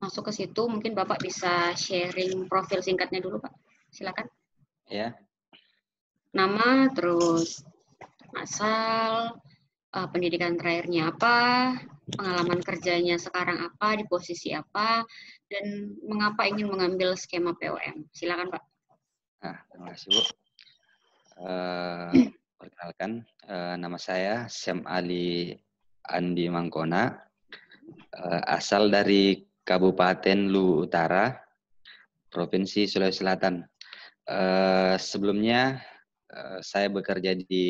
masuk ke situ, mungkin Bapak bisa sharing profil singkatnya dulu, Pak. Silakan. Ya. Nama, terus asal, pendidikan terakhirnya apa, pengalaman kerjanya sekarang apa, di posisi apa, dan mengapa ingin mengambil skema POM. Silakan, Pak. Nah, terima kasih, Bu. Perkenalkan, nama saya Syam Ali Andi Mangkona, asal dari Kabupaten Luwu Utara, Provinsi Sulawesi Selatan. Sebelumnya saya bekerja di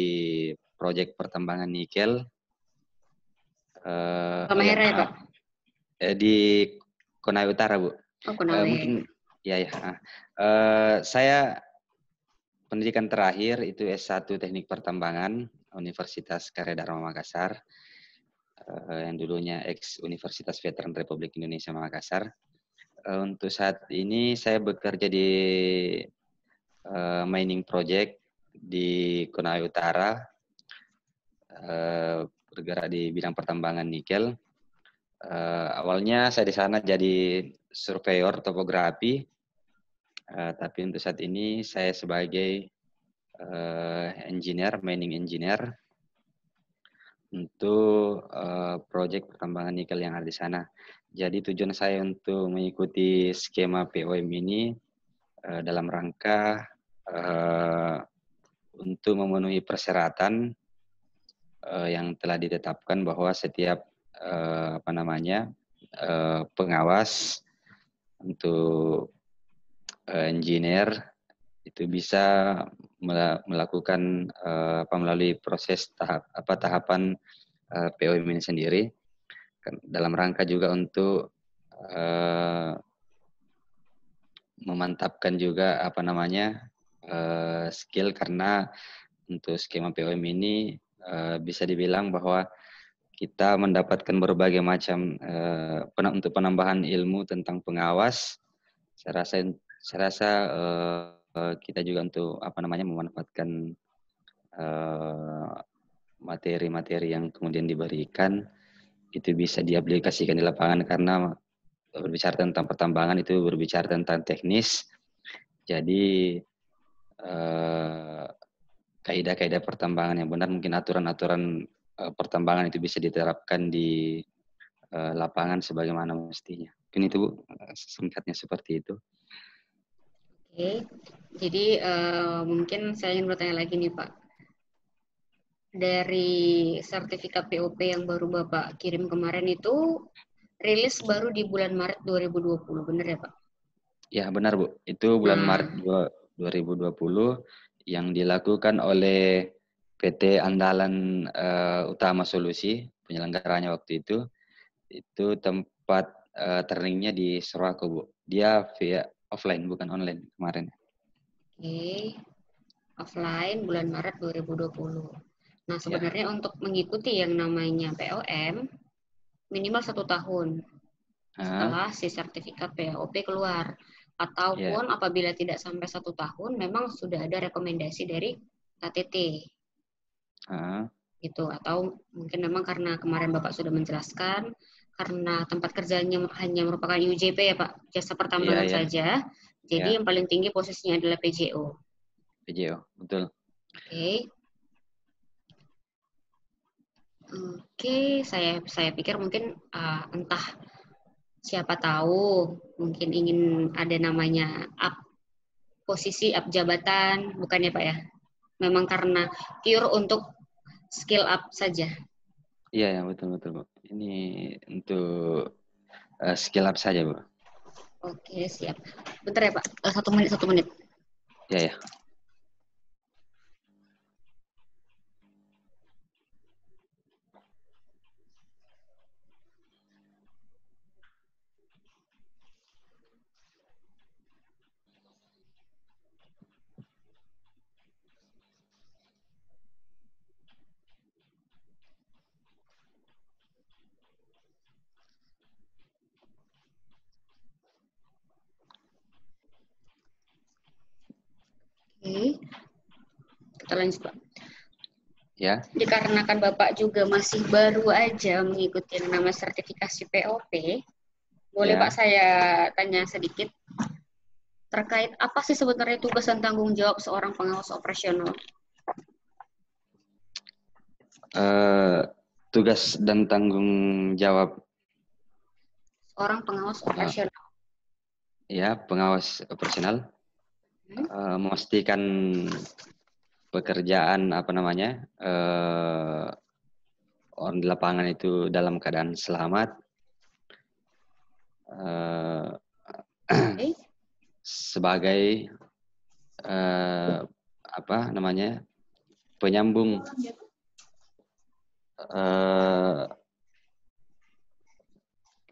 proyek pertambangan nikel Palmera ya, Pak? di Konawe Utara, Bu. Oh, Konawe. Mungkin ya. Saya pendidikan terakhir itu S1 Teknik Pertambangan Universitas Karya Dharma Makassar, yang dulunya ex Universitas Veteran Republik Indonesia Makassar. Untuk saat ini saya bekerja di mining project di Konawe Utara, bergerak di bidang pertambangan nikel. Awalnya saya di sana jadi surveyor topografi, tapi untuk saat ini saya sebagai mining engineer untuk proyek pertambangan nikel yang ada di sana. Jadi tujuan saya untuk mengikuti skema POM ini dalam rangka untuk memenuhi persyaratan yang telah ditetapkan bahwa setiap pengawas untuk engineer itu bisa melakukan melalui proses tahapan POM ini sendiri, dalam rangka juga untuk memantapkan juga skill, karena untuk skema POM ini bisa dibilang bahwa kita mendapatkan berbagai macam untuk penambahan ilmu tentang pengawas. Saya rasa kita juga untuk memanfaatkan materi-materi yang kemudian diberikan itu bisa diaplikasikan di lapangan, karena berbicara tentang pertambangan itu berbicara tentang teknis. Jadi kaidah-kaidah pertambangan yang benar, mungkin aturan-aturan pertambangan itu bisa diterapkan di lapangan sebagaimana mestinya. Mungkin itu, Bu, singkatnya seperti itu. Oke, jadi mungkin saya ingin bertanya lagi nih, Pak. Dari sertifikat POP yang baru Bapak kirim kemarin itu rilis baru di bulan Maret 2020, benar ya, Pak? Ya, benar, Bu. Itu bulan Maret 2020 yang dilakukan oleh PT Andalan Utama Solusi, penyelenggaranya waktu itu. Itu tempat trainingnya di Sorowako, Bu. Dia via offline, bukan online kemarin. Oke, offline bulan Maret 2020. Nah, sebenarnya untuk mengikuti yang namanya POM, minimal 1 tahun setelah si sertifikat POP keluar. Ataupun apabila tidak sampai 1 tahun, memang sudah ada rekomendasi dari KTT. Gitu. Atau mungkin memang karena kemarin Bapak sudah menjelaskan, karena tempat kerjanya hanya merupakan UJP ya Pak, jasa pertambangan saja, jadi yang paling tinggi posisinya adalah PJO. PJO, betul. Oke, saya pikir mungkin entah siapa tahu mungkin ingin ada namanya posisi jabatan, bukan ya Pak ya? Memang karena pure untuk skill up saja. Iya, betul, Bu. Ini untuk skill up saja, Bu. Oke, siap. Bentar ya Pak, 1 menit. Ya. Oke, kita lanjut Pak. Ya. Dikarenakan Bapak juga masih baru aja mengikuti yang nama sertifikasi POP, Boleh Ya. Pak saya tanya sedikit? Terkait apa sih sebenarnya tugas dan tanggung jawab seorang pengawas operasional? Tugas dan tanggung jawab Seorang pengawas operasional. ya pengawas operasional memastikan pekerjaan orang di lapangan itu dalam keadaan selamat, sebagai penyambung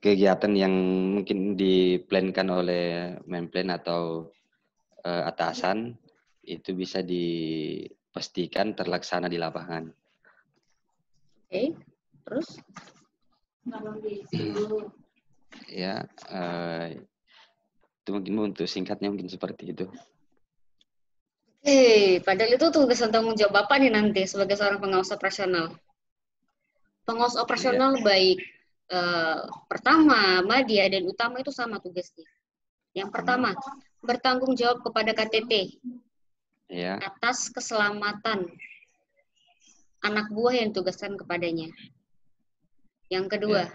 kegiatan yang mungkin diplankan oleh Menplan atau atasan itu bisa dipastikan terlaksana di lapangan. Oke, terus? Ya, itu mungkin untuk singkatnya mungkin seperti itu. Padahal itu tugas dan tanggung jawab Bapak nih nanti sebagai seorang pengawas operasional. Pengawas operasional baik pertama, media, dan utama itu sama tugasnya. Yang pertama, bertanggung jawab kepada KTT atas keselamatan anak buah yang ditugaskan kepadanya. Yang kedua,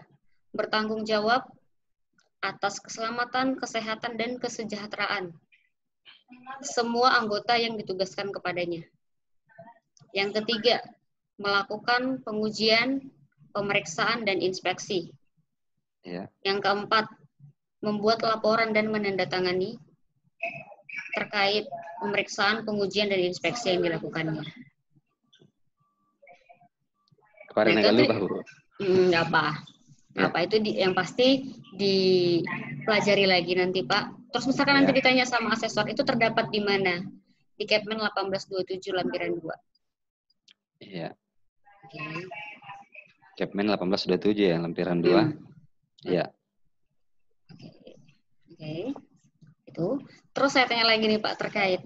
bertanggung jawab atas keselamatan, kesehatan, dan kesejahteraan semua anggota yang ditugaskan kepadanya. Yang ketiga, melakukan pengujian, pemeriksaan, dan inspeksi. Yang keempat, membuat laporan dan menandatangani terkait pemeriksaan, pengujian, dan inspeksi yang dilakukannya. Nggak apa. Itu yang pasti dipelajari lagi nanti Pak. Terus misalkan nanti ditanya sama asesor, itu terdapat di mana? Di Kepmen 1827 lampiran 2. Iya. Kepmen 1827 ya, lampiran 2. Iya. Oke. Itu. Terus saya tanya lagi nih Pak terkait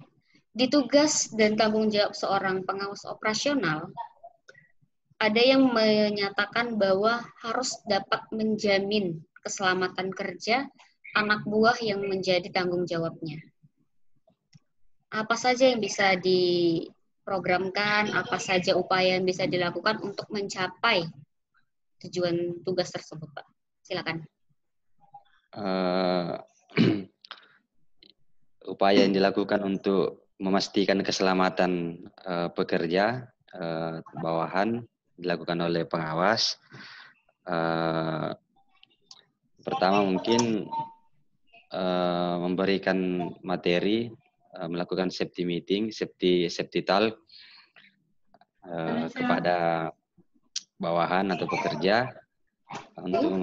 di tugas dan tanggung jawab seorang pengawas operasional, ada yang menyatakan bahwa harus dapat menjamin keselamatan kerja anak buah yang menjadi tanggung jawabnya. Apa saja yang bisa diprogramkan, apa saja upaya yang bisa dilakukan untuk mencapai tujuan tugas tersebut, Pak? Silakan. Upaya yang dilakukan untuk memastikan keselamatan pekerja bawahan dilakukan oleh pengawas. Pertama mungkin memberikan materi, melakukan safety meeting, safety talk kepada bawahan atau pekerja untuk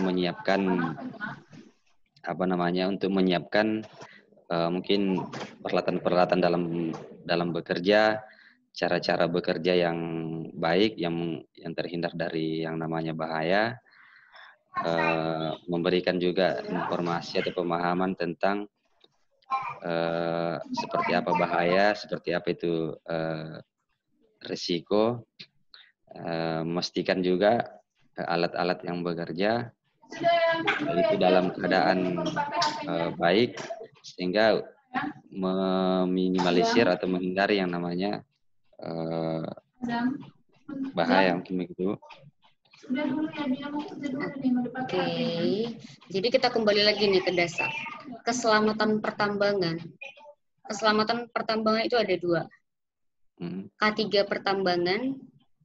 menyiapkan mungkin peralatan-peralatan dalam bekerja, cara-cara bekerja yang baik, yang terhindar dari yang namanya bahaya, memberikan juga informasi atau pemahaman tentang seperti apa bahaya, seperti apa itu risiko, memastikan juga alat-alat yang bekerja itu dalam keadaan baik, sehingga meminimalisir atau menghindari yang namanya bahaya mungkin begitu. Oke, jadi kita kembali lagi nih ke dasar. Keselamatan pertambangan. Keselamatan pertambangan itu ada 2. K3 pertambangan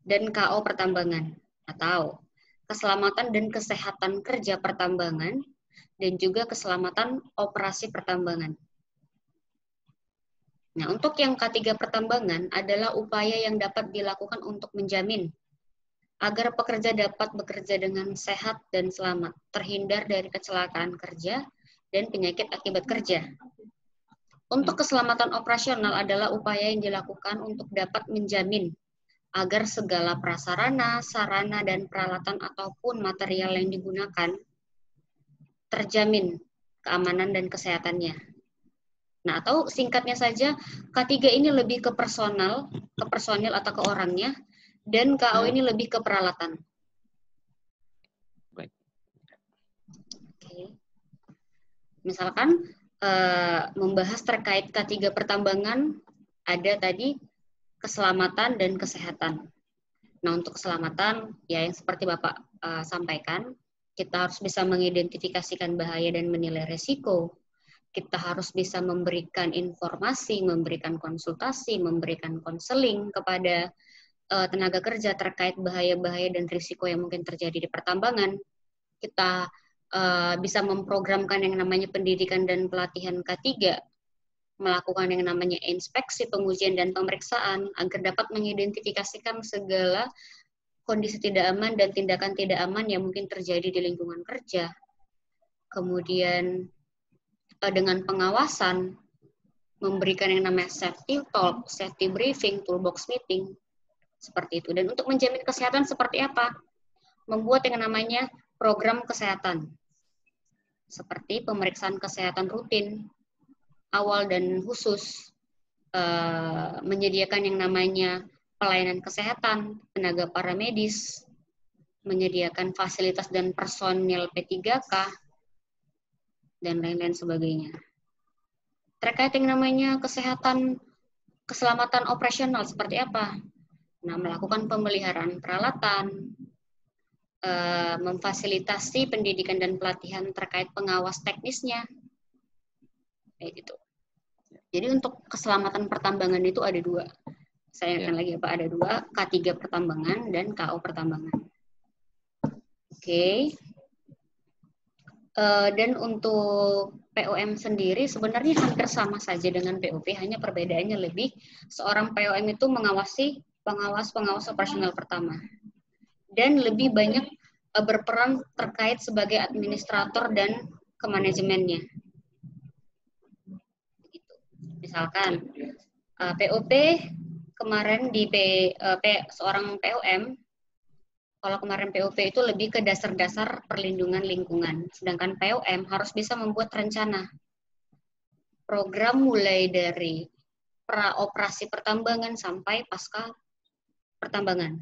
dan KO pertambangan. Atau keselamatan dan kesehatan kerja pertambangan dan juga keselamatan operasi pertambangan. Nah, untuk yang K3 pertambangan adalah upaya yang dapat dilakukan untuk menjamin agar pekerja dapat bekerja dengan sehat dan selamat, terhindar dari kecelakaan kerja dan penyakit akibat kerja. Untuk keselamatan operasional adalah upaya yang dilakukan untuk dapat menjamin agar segala prasarana, sarana, dan peralatan ataupun material yang digunakan terjamin keamanan dan kesehatannya. Nah, atau singkatnya saja, K3 ini lebih ke personil atau ke orangnya, dan KO ini lebih ke peralatan. Baik. Oke. Misalkan membahas terkait K3 pertambangan, ada tadi keselamatan dan kesehatan. Nah, untuk keselamatan, ya yang seperti Bapak sampaikan, kita harus bisa mengidentifikasikan bahaya dan menilai risiko. Kita harus bisa memberikan informasi, memberikan konsultasi, memberikan konseling kepada tenaga kerja terkait bahaya-bahaya dan risiko yang mungkin terjadi di pertambangan. Kita bisa memprogramkan yang namanya pendidikan dan pelatihan K3, melakukan yang namanya inspeksi, pengujian, dan pemeriksaan agar dapat mengidentifikasikan segala kondisi tidak aman dan tindakan tidak aman yang mungkin terjadi di lingkungan kerja. Kemudian dengan pengawasan, memberikan yang namanya safety talk, safety briefing, toolbox meeting, seperti itu. Dan untuk menjamin kesehatan seperti apa? Membuat yang namanya program kesehatan, seperti pemeriksaan kesehatan rutin, awal dan khusus, menyediakan yang namanya pelayanan kesehatan, tenaga paramedis, menyediakan fasilitas dan personil P3K, dan lain-lain sebagainya. Terkait yang namanya kesehatan, keselamatan operasional seperti apa? Nah, melakukan pemeliharaan peralatan, memfasilitasi pendidikan dan pelatihan terkait pengawas teknisnya, kayak gitu. Jadi untuk keselamatan pertambangan itu ada dua. Saya ingatkan lagi Pak, ada dua, K3 pertambangan dan KO pertambangan. Oke. Dan untuk POM sendiri sebenarnya hampir sama saja dengan POP, hanya perbedaannya lebih seorang POM itu mengawasi pengawas operasional pertama. Dan lebih banyak berperan terkait sebagai administrator dan kemanajemennya. Misalkan POP kemarin di seorang POM, kalau kemarin POP itu lebih ke dasar-dasar perlindungan lingkungan, sedangkan POM harus bisa membuat rencana program mulai dari pra-operasi pertambangan sampai pasca pertambangan.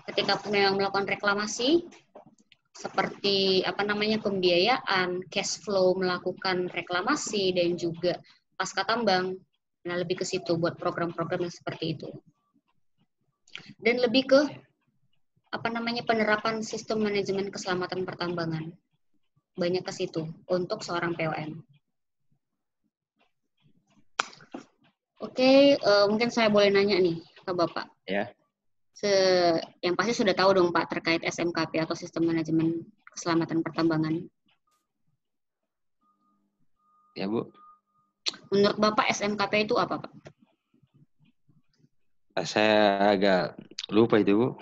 Ketika memang melakukan reklamasi, seperti pembiayaan, cash flow melakukan reklamasi dan juga pasca tambang. Nah, lebih ke situ buat program-program yang seperti itu. Dan lebih ke penerapan sistem manajemen keselamatan pertambangan. Banyak ke situ untuk seorang POM. Oke, mungkin saya boleh nanya nih ke Bapak. Ya. Yang pasti sudah tahu dong Pak terkait SMKP atau Sistem Manajemen Keselamatan Pertambangan. Ya Bu. Menurut Bapak SMKP itu apa Pak? Saya agak lupa itu Bu.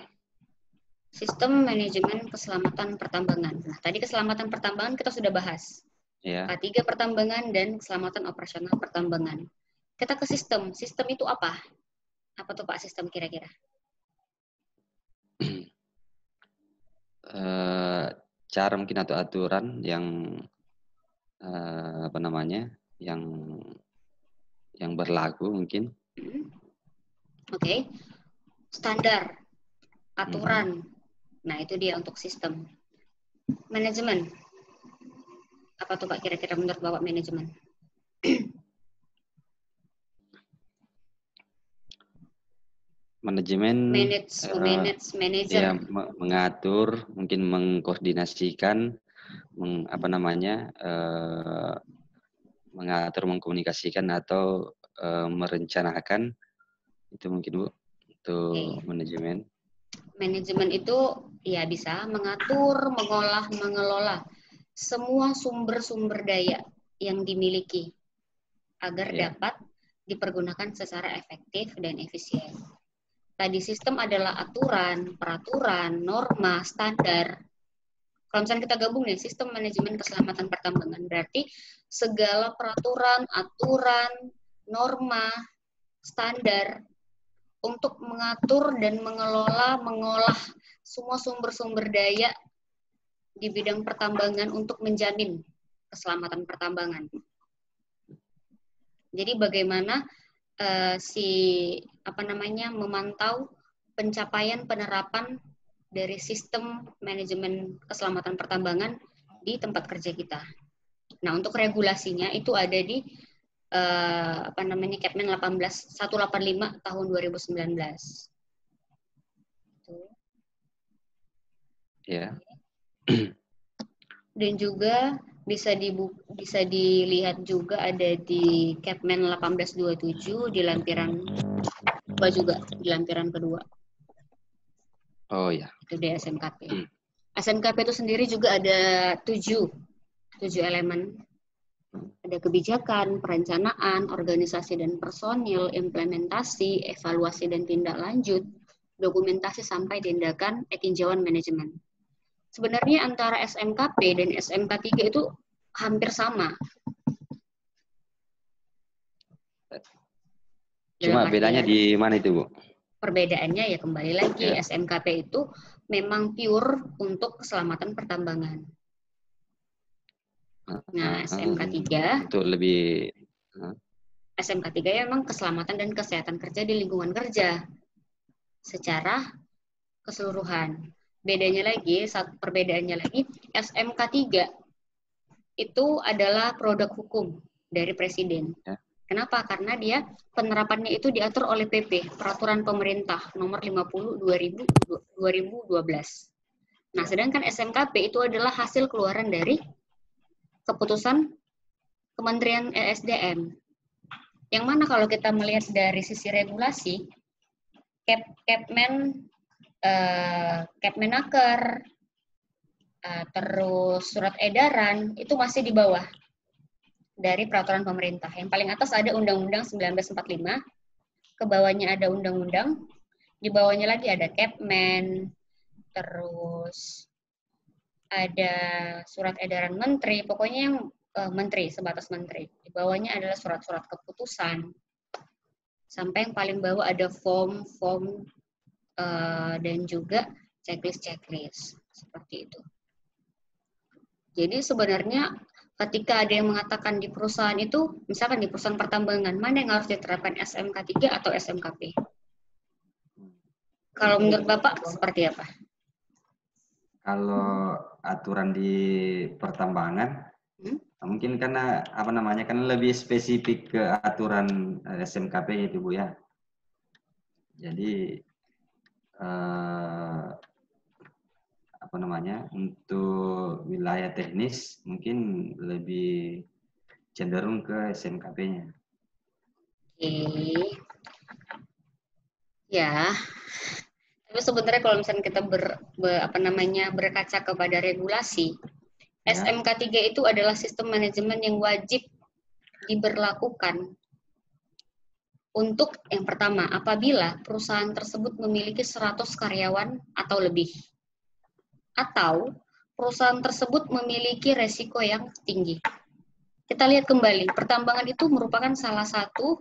Sistem Manajemen Keselamatan Pertambangan. Nah, tadi keselamatan pertambangan kita sudah bahas. Ya. K3 pertambangan dan keselamatan operasional pertambangan. Kita ke sistem. Sistem itu apa? Apa tuh Pak sistem kira-kira? Cara mungkin atau aturan yang yang berlaku mungkin. Oke. Standar, aturan. Nah, itu dia untuk sistem. Manajemen. Apa tuh Pak kira-kira menurut Bapak manajemen? Manajemen manager. Ya, mengatur, mungkin mengkoordinasikan, mengatur, mengkomunikasikan atau merencanakan, itu mungkin Bu untuk manajemen. Manajemen itu ya bisa mengatur, mengolah, mengelola semua sumber-sumber daya yang dimiliki agar dapat dipergunakan secara efektif dan efisien. Tadi sistem adalah aturan, peraturan, norma, standar. Kalau misalnya kita gabung nih, sistem manajemen keselamatan pertambangan, berarti segala peraturan, aturan, norma, standar untuk mengatur dan mengolah semua sumber-sumber daya di bidang pertambangan untuk menjamin keselamatan pertambangan. Jadi bagaimana memantau pencapaian penerapan dari sistem manajemen keselamatan pertambangan di tempat kerja kita. Nah, untuk regulasinya itu ada di Kepmen 185 tahun 2019. Ya. Dan juga bisa dilihat juga ada di Kepmen 1827 di lampiran 2 juga, di lampiran kedua. Oh ya. Itu di SMKP. SMKP itu sendiri juga ada 7 elemen. Ada kebijakan, perencanaan, organisasi dan personil, implementasi, evaluasi dan tindak lanjut, dokumentasi sampai tindakan tinjauan manajemen. Sebenarnya antara SMKP dan SMK3 itu hampir sama. Cuma bedanya di mana itu, Bu? Perbedaannya ya kembali lagi, SMKP itu memang pure untuk keselamatan pertambangan. Nah, SMK3 untuk lebih SMK3 ya memang keselamatan dan kesehatan kerja di lingkungan kerja secara keseluruhan. Perbedaannya lagi, SMK3 itu adalah produk hukum dari Presiden. Ya. Kenapa? Karena dia penerapannya itu diatur oleh PP, Peraturan Pemerintah Nomor 50 2012. Nah, sedangkan SMKP itu adalah hasil keluaran dari keputusan Kementerian ESDM. Yang mana kalau kita melihat dari sisi regulasi, Kepmenaker, terus surat edaran, itu masih di bawah dari peraturan pemerintah. Yang paling atas ada Undang-Undang 1945, ke bawahnya ada undang-undang, di bawahnya lagi ada Kepmen, terus ada surat edaran menteri, pokoknya yang menteri, sebatas menteri. Di bawahnya adalah surat-surat keputusan. Sampai yang paling bawah ada form dan juga checklist seperti itu. Jadi sebenarnya ketika ada yang mengatakan di perusahaan itu, misalkan di perusahaan pertambangan, mana yang harus diterapkan SMK3 atau SMKP? Kalau menurut Bapak seperti apa? Kalau aturan di pertambangan, mungkin karena kan lebih spesifik ke aturan SMKP itu, Bu, ya. Jadi untuk wilayah teknis mungkin lebih cenderung ke SMKP-nya. Oke. Ya. Tapi sebenarnya kalau misalnya kita berkaca kepada regulasi, SMK3 itu adalah sistem manajemen yang wajib diberlakukan untuk yang pertama, apabila perusahaan tersebut memiliki 100 karyawan atau lebih. Atau perusahaan tersebut memiliki resiko yang tinggi. Kita lihat kembali, pertambangan itu merupakan salah satu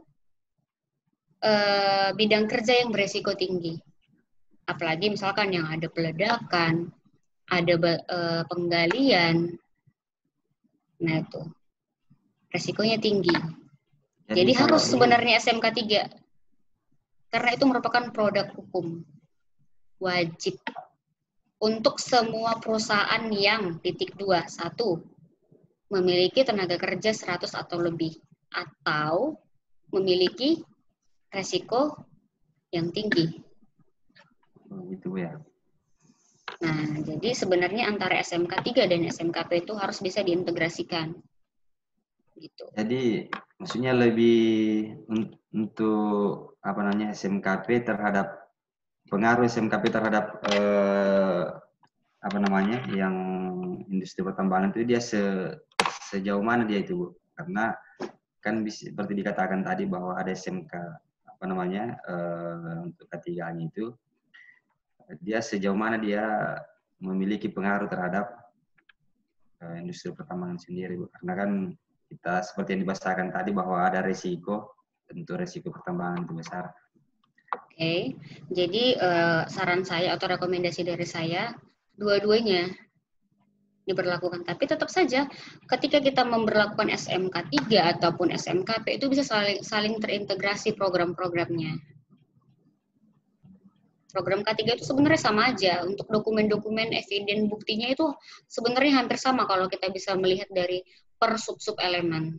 bidang kerja yang beresiko tinggi. Apalagi misalkan yang ada peledakan, ada penggalian, nah itu resikonya tinggi. Jadi harus sebenarnya SMK3, karena itu merupakan produk hukum wajib untuk semua perusahaan yang 2, 1, memiliki tenaga kerja 100 atau lebih, atau memiliki resiko yang tinggi. Gitu ya. Nah, jadi sebenarnya antara SMK3 dan SMKP itu harus bisa diintegrasikan. Gitu. Jadi maksudnya lebih untuk SMKP terhadap pengaruh SMKP terhadap yang industri pertambangan itu dia sejauh mana dia itu, Bu? Karena kan seperti dikatakan tadi bahwa ada SMK untuk ketiganya itu dia sejauh mana dia memiliki pengaruh terhadap industri pertambangan sendiri, Bu. Karena kan kita seperti yang dibahasakan tadi bahwa ada resiko, tentu resiko pertambangan itu besar. Oke, jadi saran saya atau rekomendasi dari saya, dua-duanya diberlakukan. Tapi tetap saja, ketika kita memberlakukan SMK3 ataupun SMKP, itu bisa saling terintegrasi program-programnya. Program K3 itu sebenarnya sama aja. Untuk dokumen-dokumen eviden buktinya itu sebenarnya hampir sama kalau kita bisa melihat dari per sub-sub elemen.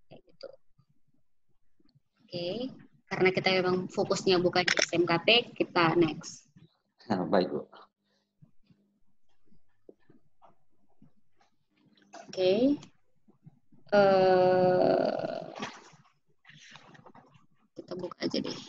Kayak gitu. Oke, karena kita memang fokusnya bukan di SMKP, kita next. Baik, Bu. Oke. Kita buka aja deh.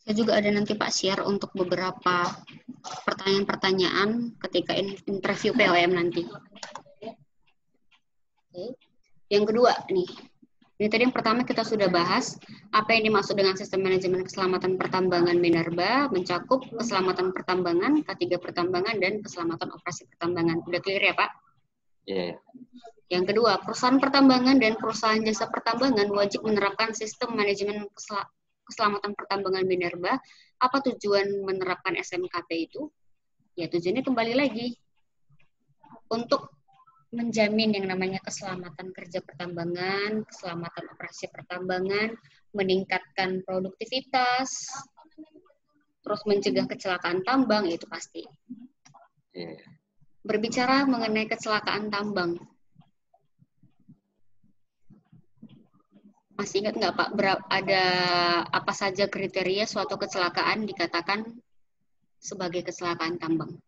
Saya juga ada nanti Pak share untuk beberapa pertanyaan-pertanyaan ketika interview POM nanti. Oke. Yang kedua nih, ini tadi yang pertama kita sudah bahas apa yang dimaksud dengan sistem manajemen keselamatan pertambangan Minerba, mencakup keselamatan pertambangan, K3 pertambangan, dan keselamatan operasi pertambangan. Udah clear ya Pak? Iya. Yeah. Yang kedua, perusahaan pertambangan dan perusahaan jasa pertambangan wajib menerapkan sistem manajemen keselamatan pertambangan Minerba. Apa tujuan menerapkan SMKP itu? Ya tujuannya kembali lagi untuk menjamin yang namanya keselamatan kerja pertambangan, keselamatan operasi pertambangan, meningkatkan produktivitas, terus mencegah kecelakaan tambang, itu pasti. Yeah. Berbicara mengenai kecelakaan tambang, masih ingat nggak Pak, ada apa saja kriteria suatu kecelakaan dikatakan sebagai kecelakaan tambang?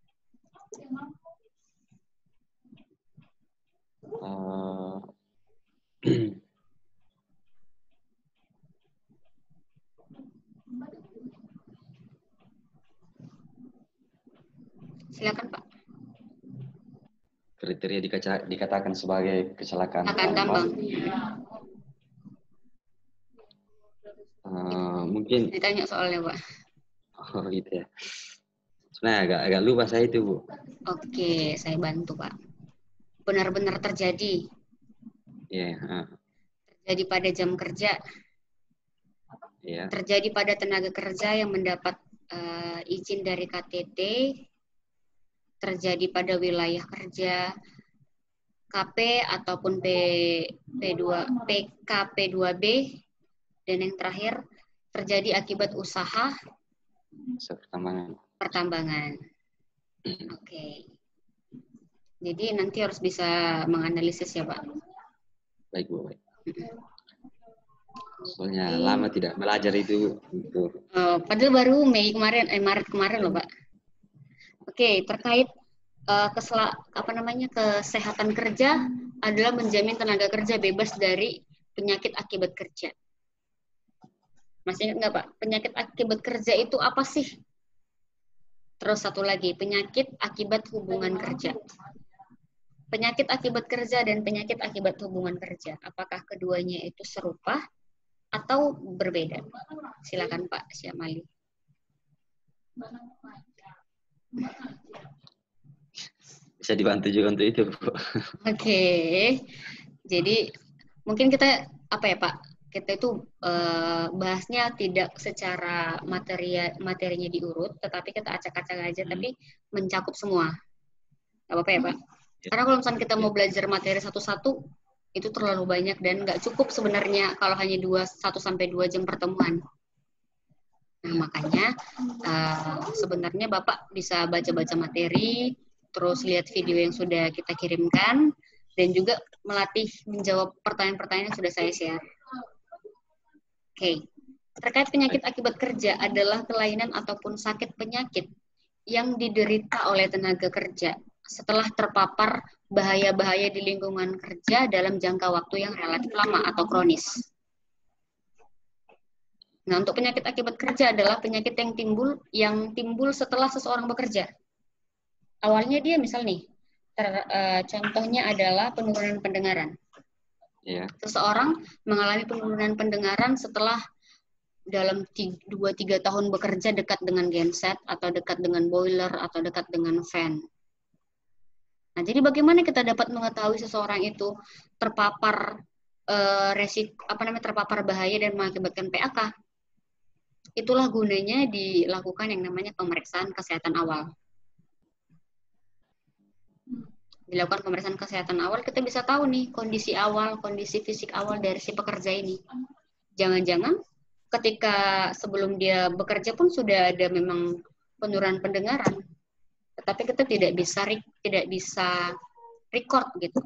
Silakan Pak. Kriteria dikatakan sebagai kecelakaan tambang. Mungkin ditanya soalnya Pak. Oh gitu ya. Sebenarnya agak lupa saya itu, Bu. Oke, saya bantu Pak. Benar-benar terjadi. Iya. Yeah. Terjadi pada jam kerja. Yeah. Terjadi pada tenaga kerja yang mendapat izin dari KTT. Terjadi pada wilayah kerja KP ataupun PKP2B. Dan yang terakhir, terjadi akibat usaha pertambangan. Oke. Jadi nanti harus bisa menganalisis ya Pak. Baik Bu. Baik. Soalnya lama tidak belajar itu. Padahal baru Maret kemarin loh Pak. Oke, terkait kesehatan kerja adalah menjamin tenaga kerja bebas dari penyakit akibat kerja. Masih ingat nggak Pak? Penyakit akibat kerja itu apa sih? Terus satu lagi, penyakit akibat hubungan kerja. Penyakit akibat kerja dan penyakit akibat hubungan kerja. Apakah keduanya itu serupa atau berbeda? Silakan Pak Syamali. Bisa dibantu juga untuk itu, Bu. Oke. Jadi mungkin kita apa ya Pak? Kita itu bahasnya tidak secara materinya diurut, tetapi kita acak-acak aja, tapi mencakup semua. Gak apa-apa ya Pak? Karena kalau misalnya kita mau belajar materi satu-satu, itu terlalu banyak dan nggak cukup sebenarnya kalau hanya 1-2 jam pertemuan. Nah makanya sebenarnya Bapak bisa baca-baca materi, terus lihat video yang sudah kita kirimkan, dan juga melatih menjawab pertanyaan-pertanyaan yang sudah saya share. Oke. Terkait penyakit akibat kerja adalah kelainan ataupun sakit penyakit yang diderita oleh tenaga kerja setelah terpapar bahaya-bahaya di lingkungan kerja dalam jangka waktu yang relatif lama atau kronis. Nah, untuk penyakit akibat kerja adalah penyakit yang timbul setelah seseorang bekerja. Awalnya dia misal nih, contohnya adalah penurunan pendengaran. Yeah. Seseorang mengalami penurunan pendengaran setelah dalam 2-3 tahun bekerja dekat dengan genset atau dekat dengan boiler atau dekat dengan fan. Nah, jadi bagaimana kita dapat mengetahui seseorang itu terpapar terpapar bahaya dan mengakibatkan PAK? Itulah gunanya dilakukan yang namanya pemeriksaan kesehatan awal. dilakukan pemeriksaan kesehatan awal, kita bisa tahu nih kondisi awal, kondisi fisik awal dari si pekerja ini. Jangan-jangan ketika sebelum dia bekerja pun sudah ada memang penurunan pendengaran, tetapi kita tidak bisa record gitu.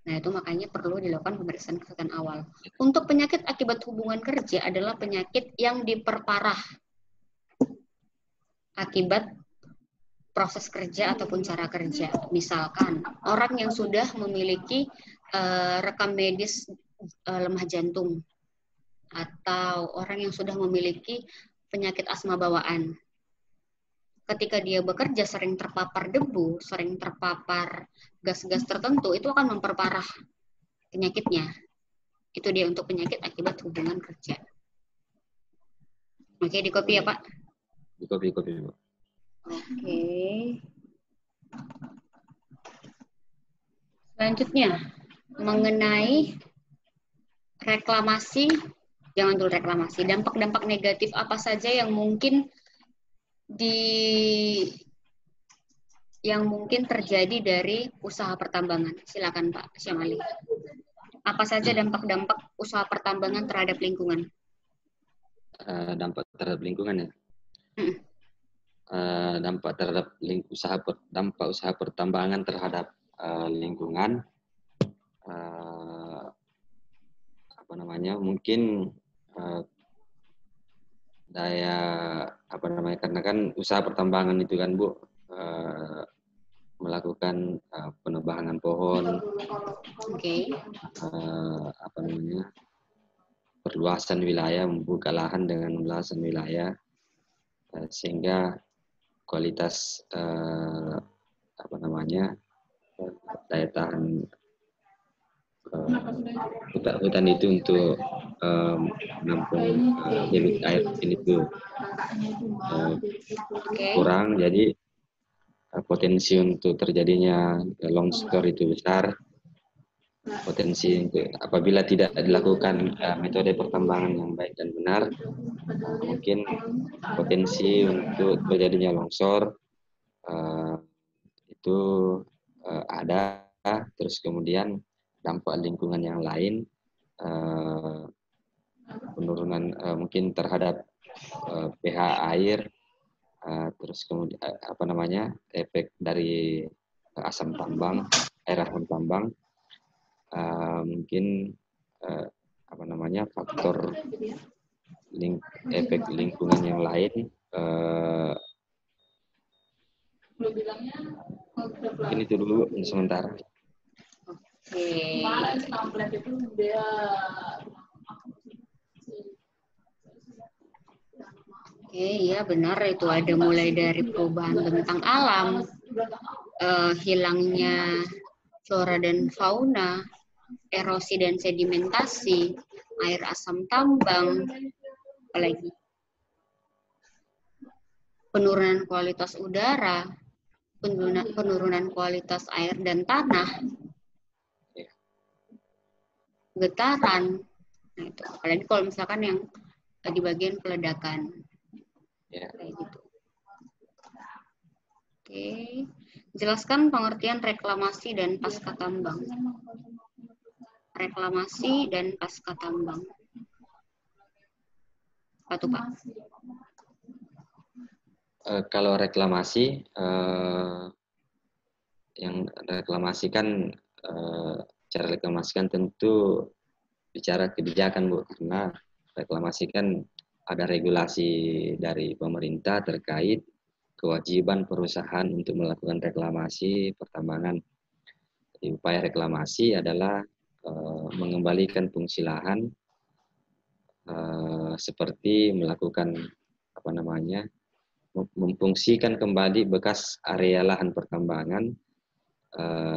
Nah, itu makanya perlu dilakukan pemeriksaan kesehatan awal. Untuk penyakit akibat hubungan kerja adalah penyakit yang diperparah akibat proses kerja ataupun cara kerja. Misalkan orang yang sudah memiliki rekam medis lemah jantung, atau orang yang sudah memiliki penyakit asma bawaan. Ketika dia bekerja sering terpapar debu, sering terpapar gas-gas tertentu, itu akan memperparah penyakitnya. Itu dia untuk penyakit akibat hubungan kerja. Oke, di copy ya Pak? Di copy. Oke. Selanjutnya, mengenai reklamasi, jangan dulu reklamasi, dampak-dampak negatif apa saja yang mungkin terjadi dari usaha pertambangan. Silakan Pak Syamali. Apa saja dampak-dampak usaha pertambangan terhadap lingkungan? Dampak terhadap lingkungan ya. Dampak terhadap usaha pertambangan terhadap lingkungan, mungkin karena kan usaha pertambangan itu kan Bu, melakukan penebangan pohon, perluasan wilayah, membuka lahan dengan luasan wilayah, sehingga kualitas daya tahan hutan itu untuk menampung debit air itu kurang, jadi potensi untuk terjadinya longsor itu besar. Potensi apabila tidak dilakukan metode pertambangan yang baik dan benar, mungkin potensi untuk terjadinya longsor itu ada. Terus kemudian dampak lingkungan yang lain, penurunan mungkin terhadap pH air, terus kemudian efek dari air asam tambang, mungkin faktor efek lingkungan yang lain, mungkin itu dulu sementara. Oke, ya benar, itu ada mulai dari perubahan bentang alam, hilangnya flora dan fauna, erosi dan sedimentasi, air asam tambang, apalagi penurunan kualitas udara, penurunan kualitas air dan tanah, getaran. Nah, itu apalagi kalau misalkan yang di bagian peledakan. Kayak gitu. Oke. Jelaskan pengertian reklamasi dan pasca tambang. Reklamasi dan pasca tambang. Apa tuh, Pak? Kalau reklamasi, yang reklamasi kan, cara reklamasi kan tentu bicara kebijakan Bu, karena reklamasi kan ada regulasi dari pemerintah terkait kewajiban perusahaan untuk melakukan reklamasi pertambangan. Jadi, upaya reklamasi adalah mengembalikan fungsi lahan, seperti melakukan memfungsikan kembali bekas area lahan pertambangan,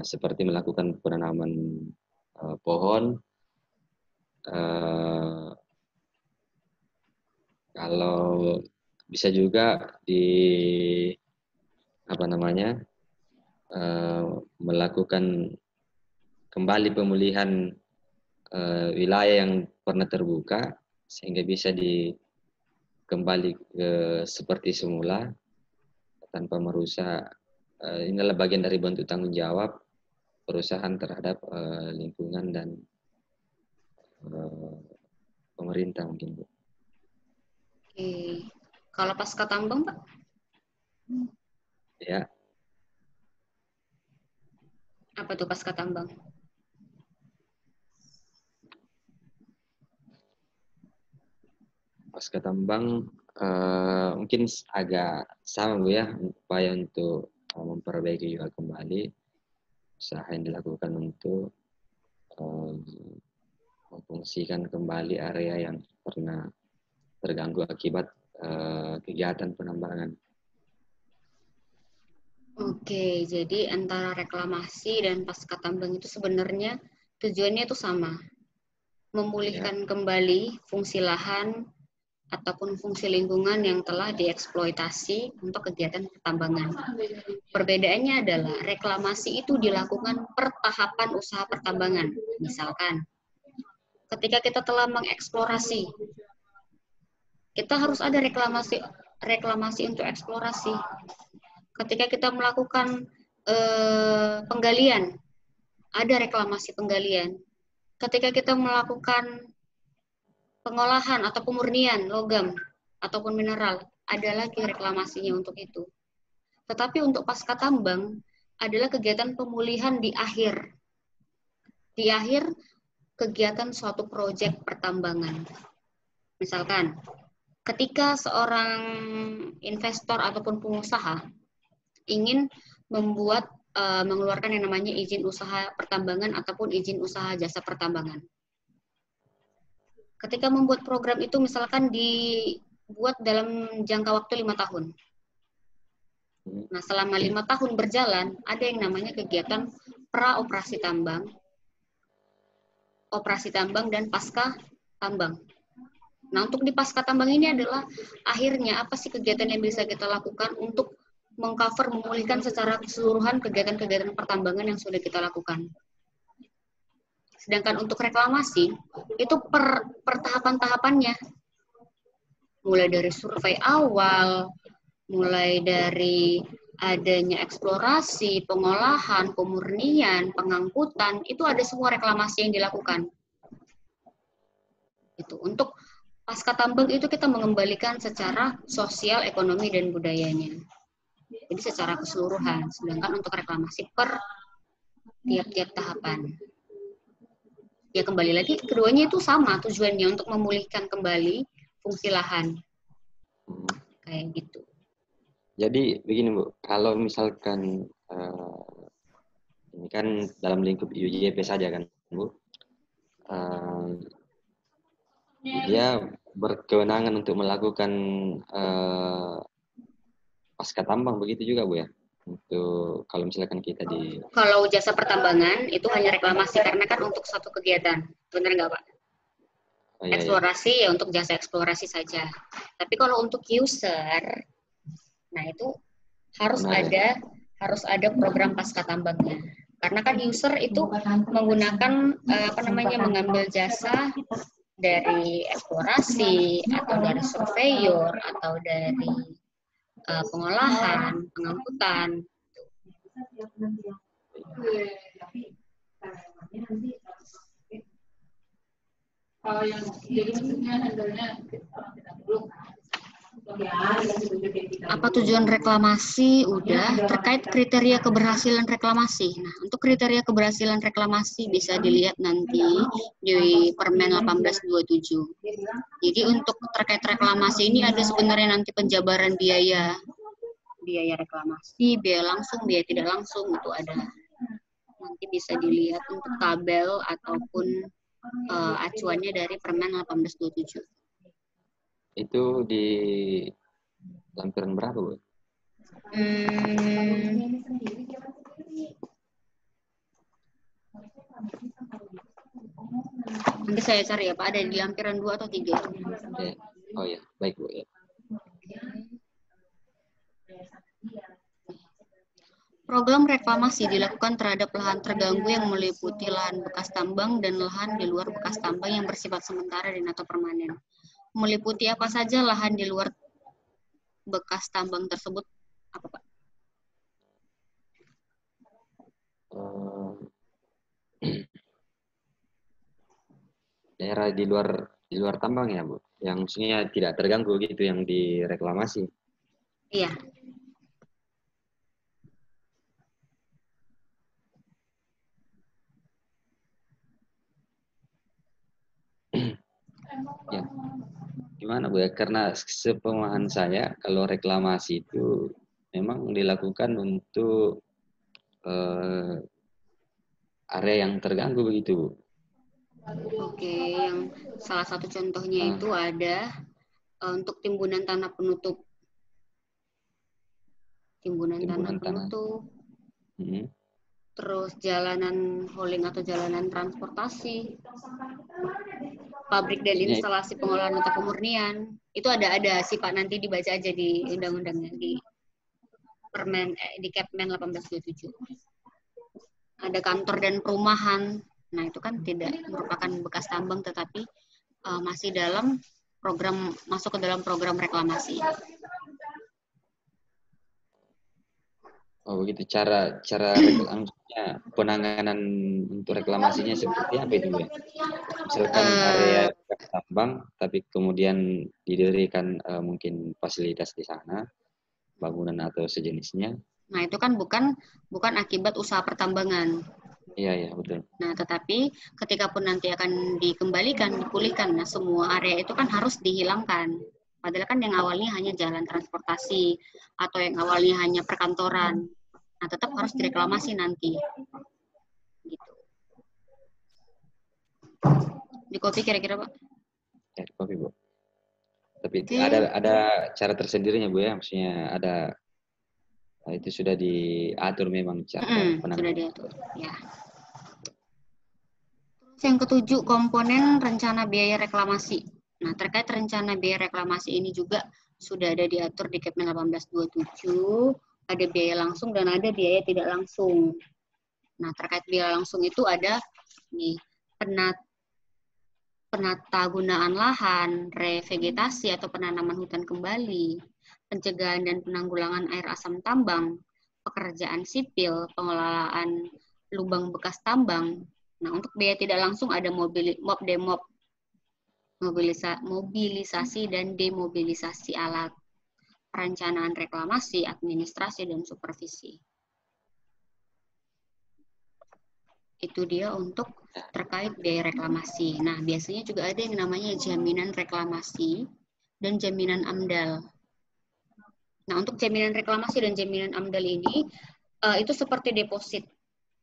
seperti melakukan penanaman pohon. Kalau bisa juga melakukan kembali pemulihan wilayah yang pernah terbuka sehingga bisa kembali ke seperti semula tanpa merusak ini adalah bagian dari bentuk tanggung jawab perusahaan terhadap lingkungan dan pemerintah mungkin, Bu. Oke. Kalau pasca tambang, Pak? Ya. Apa tuh pasca tambang? Pasca tambang mungkin agak sama, Bu, ya, upaya untuk memperbaiki juga kembali usaha yang dilakukan untuk memfungsikan kembali area yang pernah terganggu akibat kegiatan penambangan. Oke, jadi antara reklamasi dan pasca tambang itu sebenarnya tujuannya itu sama. Memulihkan kembali fungsi lahan ataupun fungsi lingkungan yang telah dieksploitasi untuk kegiatan pertambangan. Perbedaannya adalah reklamasi itu dilakukan per tahapan usaha pertambangan. Misalkan, ketika kita telah mengeksplorasi, kita harus ada reklamasi untuk eksplorasi. Ketika kita melakukan penggalian, ada reklamasi penggalian. Ketika kita melakukan pengolahan atau pemurnian logam ataupun mineral, ada lagi reklamasinya untuk itu. Tetapi untuk pasca tambang adalah kegiatan pemulihan di akhir. Di akhir kegiatan suatu proyek pertambangan. Misalkan, ketika seorang investor ataupun pengusaha ingin mengeluarkan yang namanya izin usaha pertambangan ataupun izin usaha jasa pertambangan. Ketika membuat program itu misalkan dibuat dalam jangka waktu 5 tahun. Nah, selama 5 tahun berjalan, ada yang namanya kegiatan pra-operasi tambang, operasi tambang, dan pasca tambang. Nah, untuk di pasca tambang ini adalah akhirnya apa sih kegiatan yang bisa kita lakukan untuk mengcover, memulihkan secara keseluruhan kegiatan-kegiatan pertambangan yang sudah kita lakukan. Sedangkan untuk reklamasi, itu per tahapan-tahapannya. Mulai dari survei awal, mulai dari adanya eksplorasi, pengolahan, pemurnian, pengangkutan, itu ada semua reklamasi yang dilakukan. Itu untuk pasca tambang itu kita mengembalikan secara sosial, ekonomi, dan budayanya. Jadi secara keseluruhan, sedangkan untuk reklamasi per tiap-tiap tahapan. Ya kembali lagi, keduanya itu sama tujuannya untuk memulihkan kembali fungsi lahan. Kayak gitu. Jadi begini, Bu, kalau misalkan ini kan dalam lingkup IUJP saja kan, Bu, dia berkewenangan untuk melakukan pasca tambang, begitu juga, Bu, ya? Untuk kalau misalkan kita di... Kalau jasa pertambangan itu hanya reklamasi karena kan untuk satu kegiatan, benar nggak, Pak? Oh, iya, eksplorasi iya. Ya untuk jasa eksplorasi saja. Tapi kalau untuk user, nah itu harus ada program pasca tambangnya. Karena kan user itu menggunakan mengambil jasa dari eksplorasi atau dari surveyor atau dari pengolahan, pengangkutan. Yang jadi maksudnya handle-nya apa tujuan reklamasi? Udah. Terkait kriteria keberhasilan reklamasi. Nah, untuk kriteria keberhasilan reklamasi bisa dilihat nanti di Permen 1827. Jadi untuk terkait reklamasi ini ada sebenarnya nanti penjabaran biaya reklamasi, biaya langsung, biaya tidak langsung, itu ada. Nanti bisa dilihat untuk tabel ataupun acuannya dari Permen 1827. Itu di lampiran berapa, Bu? Nanti saya cari ya, Pak. Ada di lampiran 2 atau 3. Okay. Oh ya, baik, Bu. Ya. Program reklamasi dilakukan terhadap lahan terganggu yang meliputi lahan bekas tambang dan lahan di luar bekas tambang yang bersifat sementara dan atau permanen. Meliputi apa saja lahan di luar bekas tambang tersebut? Apa, Pak? daerah di luar tambang ya, Bu? Yang maksudnya tidak terganggu gitu yang direklamasi. Iya. Ya. Gimana Bu ya? Karena sepemahaman saya kalau reklamasi itu memang dilakukan untuk area yang terganggu begitu, Bu. Oke, yang salah satu contohnya Ah, itu ada untuk timbunan tanah penutup. Timbunan tanah timbunan tanah. penutup, Hmm. terus jalanan hauling atau jalanan transportasi, pabrik dan Maksudnya instalasi pengolahan atau pemurnian. Itu ada sih Pak, nanti dibaca aja di undang-undangnya di di Kepmen 1827. Ada kantor dan perumahan. Nah, itu kan tidak merupakan bekas tambang tetapi masih dalam program, masuk ke dalam program reklamasi. oh begitu cara penanganan untuk reklamasinya seperti apa itu Bu ya? Misalkan area bekas tambang tapi kemudian didirikan mungkin fasilitas di sana, bangunan atau sejenisnya. Nah, itu kan bukan akibat usaha pertambangan. Iya, iya, betul. Nah, tetapi ketika pun nanti akan dikembalikan, dipulihkan, nah semua area itu kan harus dihilangkan. Padahal kan yang awalnya hanya jalan transportasi atau yang awalnya hanya perkantoran. Nah, tetap harus direklamasi nanti. Gitu. Di kopi kira-kira, Pak? Ya, kopi, Bu. Tapi Oke. ada cara tersendirinya, Bu ya. Maksudnya ada itu sudah diatur memang cara Sudah penanganan. diatur. Ya. Terus yang ketujuh, komponen rencana biaya reklamasi. Nah, terkait rencana biaya reklamasi ini juga sudah ada diatur di Kepmen 1827. Ada biaya langsung dan ada biaya tidak langsung. Nah, terkait biaya langsung itu ada nih penata gunaan lahan, revegetasi atau penanaman hutan kembali, pencegahan dan penanggulangan air asam tambang, pekerjaan sipil, pengelolaan lubang bekas tambang. Nah, untuk biaya tidak langsung ada MOP, mobilisasi dan demobilisasi alat, perencanaan reklamasi, administrasi, dan supervisi. Itu dia untuk terkait biaya reklamasi. Nah, biasanya juga ada yang namanya jaminan reklamasi dan jaminan AMDAL. Nah, untuk jaminan reklamasi dan jaminan AMDAL ini itu seperti deposit.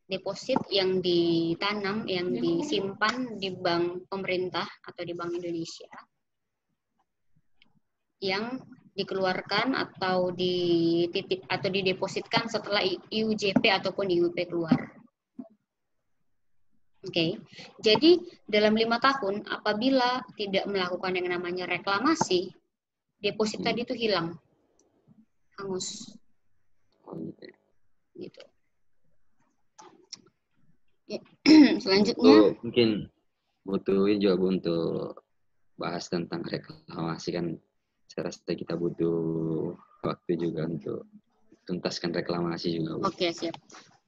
Deposit yang ditanam, yang disimpan di bank pemerintah atau di Bank Indonesia yang dikeluarkan atau dititip atau didepositkan setelah IUJP ataupun IUP keluar. Oke, jadi dalam 5 tahun apabila tidak melakukan yang namanya reklamasi, deposit tadi itu hilang, hangus, gitu. Ya. Selanjutnya, Mungkin butuh juga untuk bahas tentang reklamasi kan. Saya rasa kita butuh waktu juga untuk tuntaskan reklamasi juga, Bu. oke siap.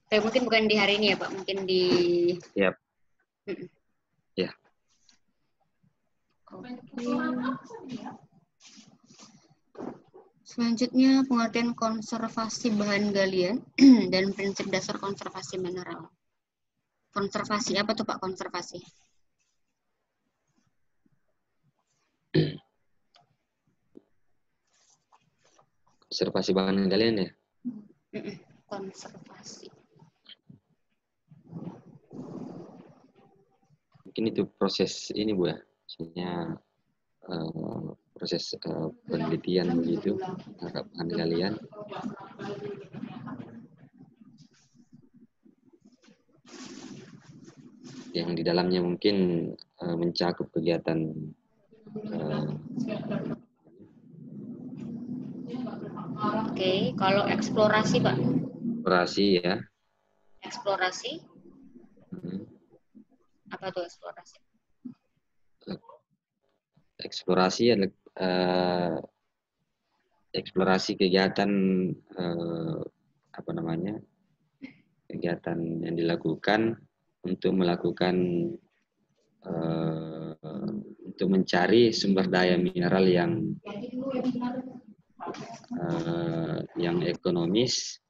Mungkin bukan di hari ini ya Pak, mungkin di. Siap. Ya. Selanjutnya pengertian konservasi bahan galian dan prinsip dasar konservasi mineral. Konservasi apa tuh Pak konservasi? Konservasi bahan galian ya? Konservasi. Mungkin itu proses ini Bu ya. Maksudnya proses penelitian begitu terhadap bahan galian. Yang di dalamnya mungkin mencakup kegiatan Oke, kalau eksplorasi Pak? Eksplorasi ya. Eksplorasi? Apa tuh eksplorasi? Eksplorasi adalah eksplorasi kegiatan apa namanya? Kegiatan yang dilakukan untuk melakukan untuk mencari sumber daya mineral yang ekonomis.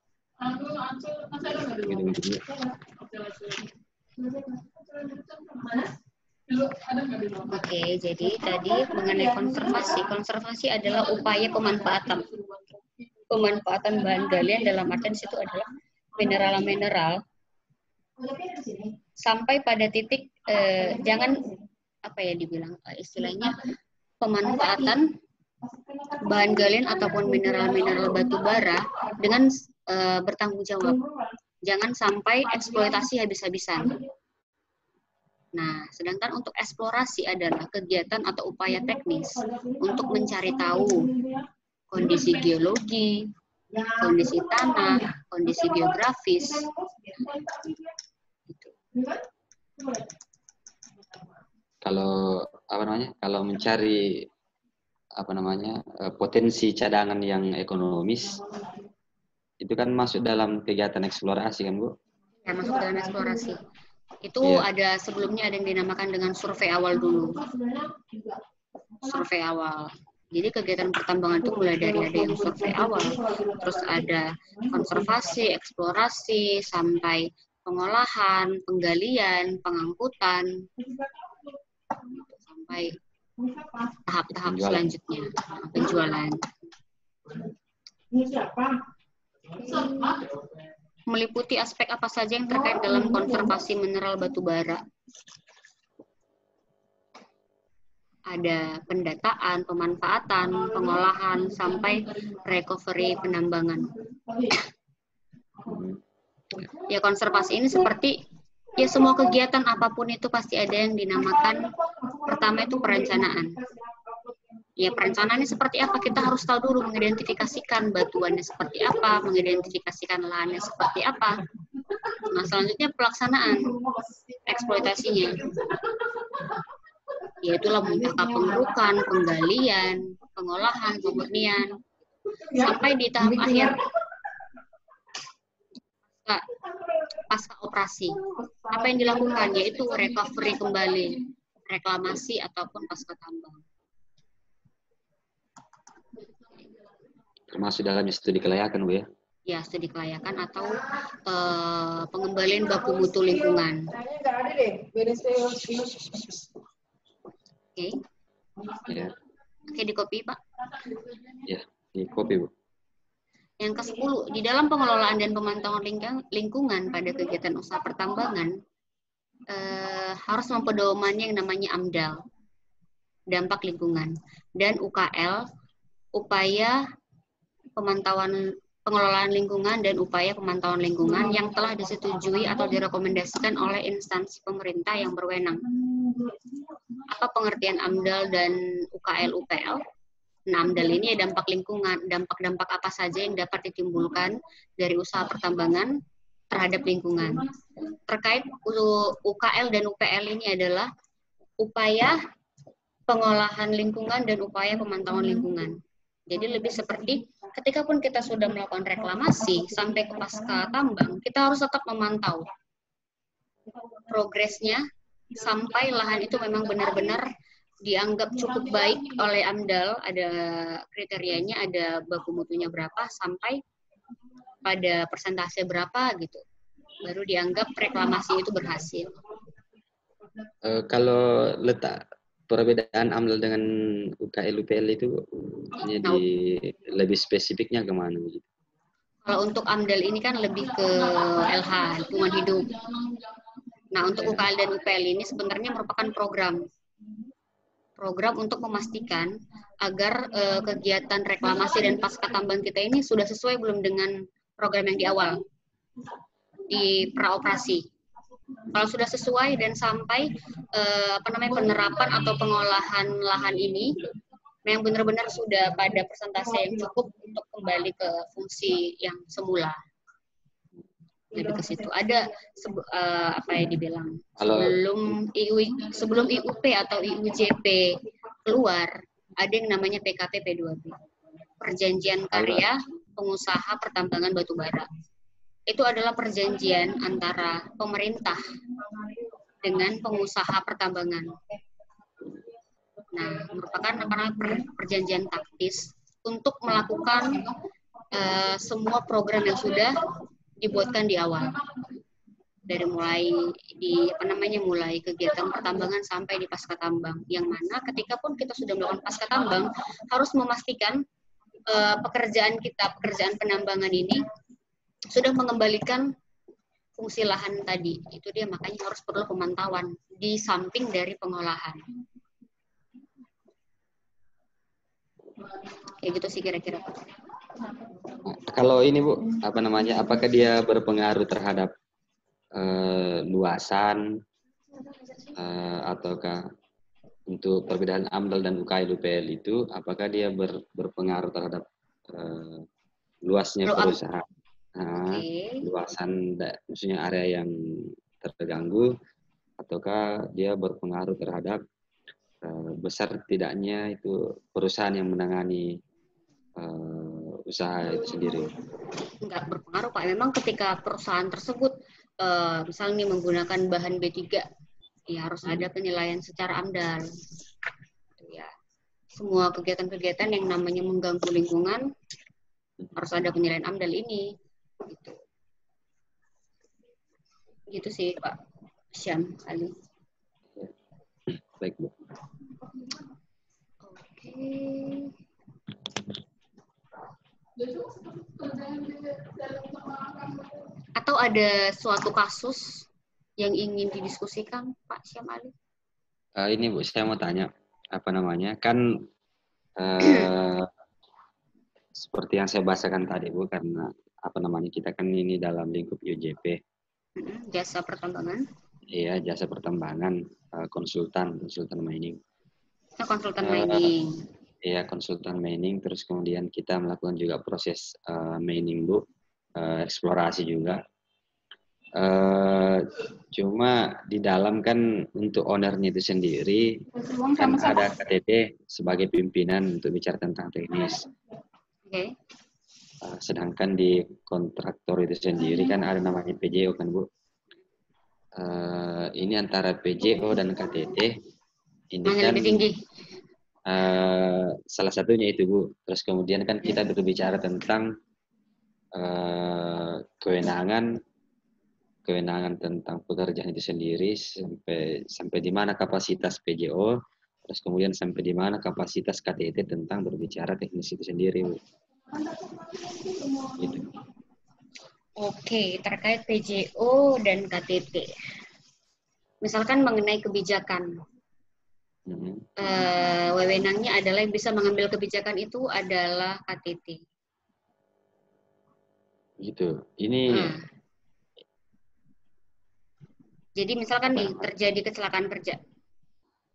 Oke, jadi tadi mengenai konservasi. Konservasi adalah upaya pemanfaatan bahan galian, dalam artian situ adalah mineral-mineral sampai pada titik jangan apa ya dibilang istilahnya pemanfaatan bahan galian ataupun mineral-mineral batu bara dengan bertanggung jawab. Jangan sampai eksploitasi habis-habisan. Nah, sedangkan untuk eksplorasi adalah kegiatan atau upaya teknis untuk mencari tahu kondisi geologi, kondisi tanah, kondisi geografis. Gitu. Kalau mencari potensi cadangan yang ekonomis, itu kan masuk dalam kegiatan eksplorasi kan, Bu? Ya, masuk dalam eksplorasi. Itu ada sebelumnya ada yang dinamakan dengan survei awal dulu. Survei awal. Jadi kegiatan pertambangan itu mulai dari ada yang survei awal, terus ada konservasi, eksplorasi, sampai pengolahan, penggalian, pengangkutan, sampai tahap-tahap selanjutnya, penjualan. Meliputi aspek apa saja yang terkait dalam konservasi mineral batu bara. Ada pendataan, pemanfaatan, pengolahan, sampai recovery penambangan. Ya, konservasi ini seperti ya semua kegiatan apapun itu pasti ada yang dinamakan, pertama itu perencanaan. Ya, perencanaannya seperti apa? Kita harus tahu dulu mengidentifikasikan batuannya seperti apa, mengidentifikasikan lahannya seperti apa. Nah, selanjutnya pelaksanaan eksploitasinya. Yaitulah tahap pengerukan, penggalian, pengolahan, pemurnian, sampai di tahap akhir pasca operasi. Apa yang dilakukan? Yaitu recovery kembali, reklamasi ataupun pasca tambang. Termasuk dalam studi kelayakan, Bu, ya? Ya, studi kelayakan atau pengembalian baku mutu lingkungan. Oke. Ya. Oke, di copy, Pak. Ya, di copy, Bu. Yang ke-10, di dalam pengelolaan dan pemantauan lingkungan pada kegiatan usaha pertambangan, harus mempedomannya yang namanya AMDAL, dampak lingkungan, dan UKL, upaya pengelolaan lingkungan dan upaya pemantauan lingkungan yang telah disetujui atau direkomendasikan oleh instansi pemerintah yang berwenang. Apa pengertian AMDAL dan UKL-UPL? Nah, AMDAL ini ya dampak lingkungan, dampak-dampak apa saja yang dapat ditimbulkan dari usaha pertambangan terhadap lingkungan. Terkait UKL dan UPL ini adalah upaya pengolahan lingkungan dan upaya pemantauan lingkungan. Jadi lebih seperti ketika pun kita sudah melakukan reklamasi sampai ke pasca tambang, kita harus tetap memantau progresnya sampai lahan itu memang benar-benar dianggap cukup baik oleh AMDAL, ada kriterianya, ada baku mutunya berapa, sampai pada persentase berapa gitu. Baru dianggap reklamasi itu berhasil. Kalau letak perbedaan AMDAL dengan UKL-UPL itu lebih spesifiknya kemana begitu? Kalau untuk AMDAL ini kan lebih ke LH, lingkungan hidup. Nah, untuk UKL dan UPL ini sebenarnya merupakan program untuk memastikan agar kegiatan reklamasi dan pasca tambang kita ini sudah sesuai belum dengan program yang di awal, di praoperasi. Kalau sudah sesuai dan sampai penerapan atau pengolahan lahan ini yang benar-benar sudah pada persentase yang cukup untuk kembali ke fungsi yang semula. Lebih ke situ. Ada apa yang dibilang sebelum IUP atau IUJP keluar, ada yang namanya PKP P2B, Perjanjian Karya Pengusaha Pertambangan Batubara. Itu adalah perjanjian antara pemerintah dengan pengusaha pertambangan. Nah, merupakan perjanjian taktis untuk melakukan semua program yang sudah dibuatkan di awal. Dari mulai mulai kegiatan pertambangan sampai di pasca tambang. Yang mana ketika pun kita sudah melakukan pasca tambang, harus memastikan pekerjaan penambangan ini sudah mengembalikan fungsi lahan tadi. Itu dia, makanya harus perlu pemantauan di samping dari pengolahan. Kayak gitu sih kira-kira. Kalau ini Bu, apakah dia berpengaruh terhadap luasan ataukah untuk perbedaan AMDAL dan UKIL UPL itu, apakah dia berpengaruh terhadap luasnya perusahaan? Luasan, maksudnya area yang terganggu, ataukah dia berpengaruh terhadap besar tidaknya itu perusahaan yang menangani usaha itu sendiri? Enggak berpengaruh Pak. Memang ketika perusahaan tersebut misalnya menggunakan bahan B3, ya harus ada penilaian secara AMDAL. Ya, semua kegiatan-kegiatan yang namanya mengganggu lingkungan harus ada penilaian AMDAL ini. Gitu sih Pak Syam Ali. Baik Bu. Oke. Atau ada suatu kasus yang ingin didiskusikan, Pak Syam Ali? Ini Bu, saya mau tanya, kan seperti yang saya bahasakan tadi Bu, karena kita kan ini dalam lingkup UJP. Jasa pertambangan. Iya, jasa pertambangan, konsultan mining. Konsultan mining. Iya, konsultan mining, terus kemudian kita melakukan juga proses mining Bu, eksplorasi juga. Cuma di dalam kan untuk ownernya itu sendiri kan ada KTT sebagai pimpinan untuk bicara tentang teknis. Sedangkan di kontraktor itu sendiri kan ada namanya PJO kan Bu. Ini antara PJO dan KTT ini mana kan lebih tinggi? Salah satunya itu Bu. Terus kemudian kan kita berbicara tentang kewenangan tentang pekerjaan itu sendiri, sampai di mana kapasitas PJO, terus kemudian sampai di mana kapasitas KTT tentang berbicara teknis itu sendiri Bu. Gitu. Oke, terkait PJO dan KTT. Misalkan mengenai kebijakan. Wewenangnya adalah yang bisa mengambil kebijakan itu adalah KTT. Gitu. Ini jadi misalkan nih terjadi kecelakaan kerja,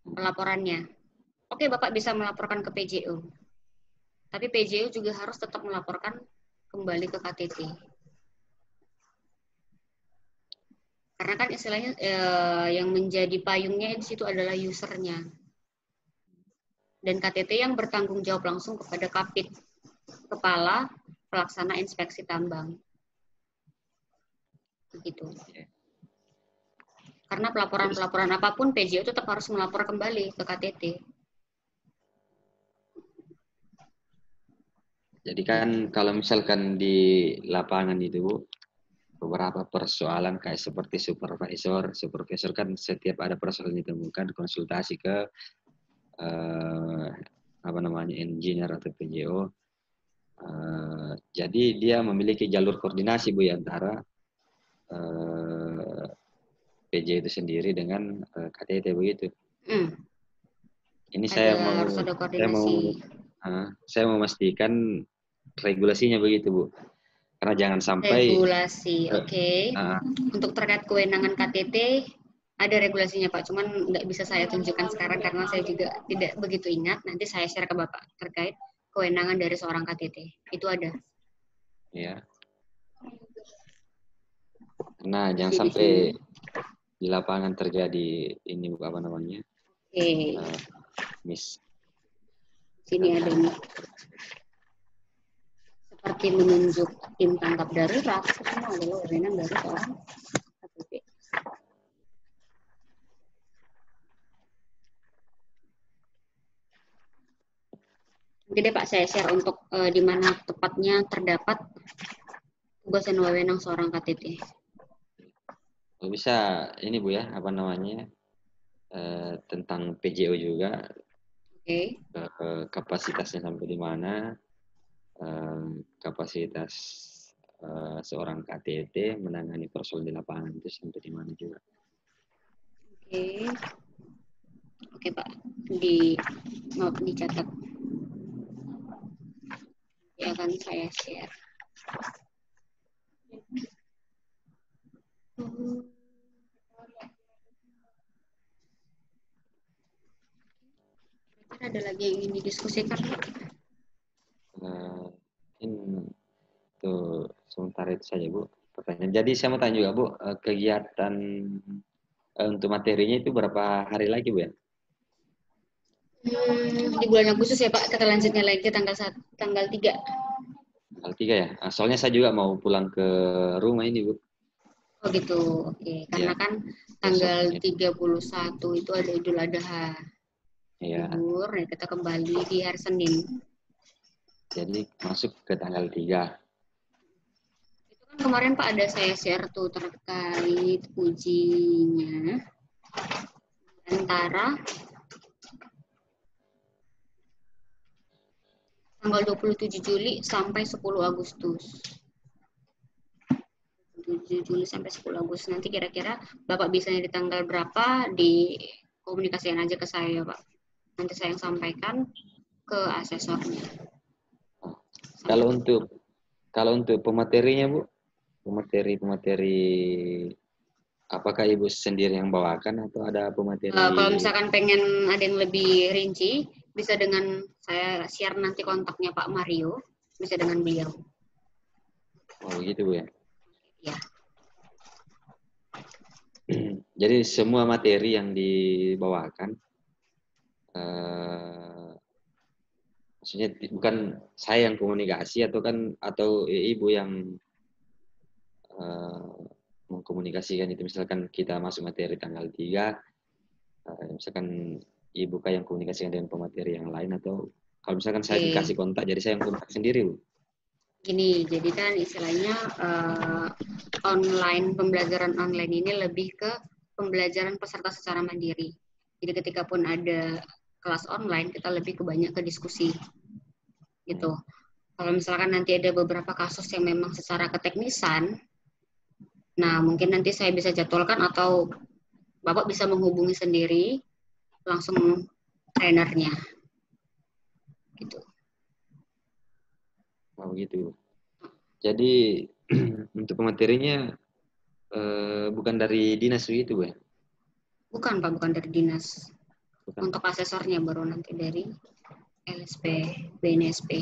pelaporannya. Oke, Bapak bisa melaporkan ke PJO. Tapi PJO juga harus tetap melaporkan kembali ke KTT. Karena kan istilahnya yang menjadi payungnya di situ adalah usernya. Dan KTT yang bertanggung jawab langsung kepada Kapit, Kepala Pelaksana Inspeksi Tambang. Begitu. Karena pelaporan-pelaporan apapun PJO tetap harus melapor kembali ke KTT. Jadi kan kalau misalkan di lapangan itu Bu, beberapa persoalan kayak seperti supervisor kan setiap ada persoalan ditemukan konsultasi ke engineer atau PJO. Jadi dia memiliki jalur koordinasi Bu antara PJ itu sendiri dengan KTT begitu. Ini saya mau memastikan regulasinya begitu Bu. Karena jangan sampai regulasi, untuk terkait kewenangan KTT ada regulasinya Pak, cuman nggak bisa saya tunjukkan sekarang karena saya juga tidak begitu ingat. Nanti saya share ke Bapak terkait kewenangan dari seorang KTT. Itu ada. Iya. Nah, jangan sampai di lapangan terjadi ini miss. Sini ada nih. Seperti menunjuk tim tanggap darurat, itu semua adalah wewenang dari seorang KTT. Nanti deh Pak saya share untuk di mana tepatnya terdapat tugas dan wewenang seorang KTT. Bisa ini Bu ya, apa namanya, tentang PJO juga, Oke. kapasitasnya sampai di mana, kapasitas seorang KTT menangani persoalan di lapangan itu sampai di mana juga. Oke. Oke Pak, maaf dicatat. Ya akan saya share. Ada lagi yang ingin didiskusikan? Ini tuh sementara itu saja Bu pertanyaan. Jadi saya mau tanya juga Bu, kegiatan untuk materinya itu berapa hari lagi Bu ya? Di bulan Agustus ya Pak, kita lanjutnya lagi tanggal 3. Tanggal 3 ya? Soalnya saya juga mau pulang ke rumah ini Bu. Oh gitu, oke. Karena Ya, kan tanggal besok. 31 itu ada Idul Adha. Ya. Libur, ya kita kembali di hari Senin. Jadi masuk ke tanggal 3. Itu kan kemarin Pak ada saya share tuh terkait ujinya antara tanggal 27 Juli sampai 10 Agustus. 7 Juli sampai 10 Agustus. Nanti kira-kira Bapak bisanya di tanggal berapa, dikomunikasikan aja ke saya, Pak. Nanti saya yang sampaikan ke asesornya. Kalau untuk pematerinya, Bu, pemateri apakah Ibu sendiri yang bawakan atau ada pemateri? Kalau misalkan pengen ada yang lebih rinci, bisa dengan saya share nanti kontaknya Pak Mario, bisa dengan beliau. Oh, gitu Bu ya. Ya. Jadi semua materi yang dibawakan, maksudnya bukan saya yang komunikasi atau Ibu yang mengkomunikasikan itu, misalkan kita masuk materi tanggal 3, misalkan Ibu yang komunikasikan dengan pemateri yang lain, atau kalau misalkan saya dikasih kontak, jadi saya yang kontak sendiri Bu. Gini, jadi kan istilahnya pembelajaran online ini lebih ke pembelajaran peserta secara mandiri. Jadi ketika pun ada kelas online, kita lebih banyak ke diskusi. Gitu. Kalau misalkan nanti ada beberapa kasus yang memang secara keteknisan, nah mungkin nanti saya bisa jadwalkan atau Bapak bisa menghubungi sendiri langsung trainernya. Gitu. Oh gitu. Jadi untuk pematerinya bukan dari dinas itu Bu ya? Bukan Pak, bukan dari dinas. Bukan. Untuk asesornya baru nanti dari LSP, BNSP.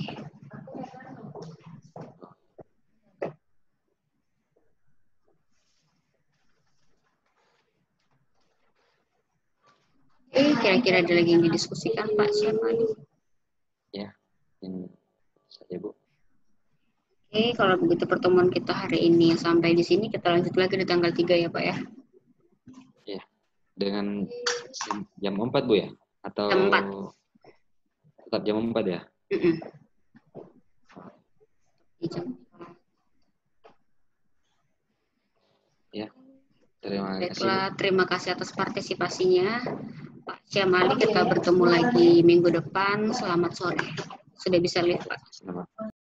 Kira-kira ada lagi yang didiskusikan Pak, siapa nih? Ya, ini saja Bu. Oke, kalau begitu pertemuan kita hari ini sampai di sini, kita lanjut lagi di tanggal 3 ya Pak ya? Ya, dengan jam 4 Bu ya? Atau jam 4. Tetap jam 4 ya? Ya, terima kasih. Terima kasih atas partisipasinya. Pak Syamali, kita bertemu lagi minggu depan. Selamat sore. Sudah bisa lihat Pak? Selamat.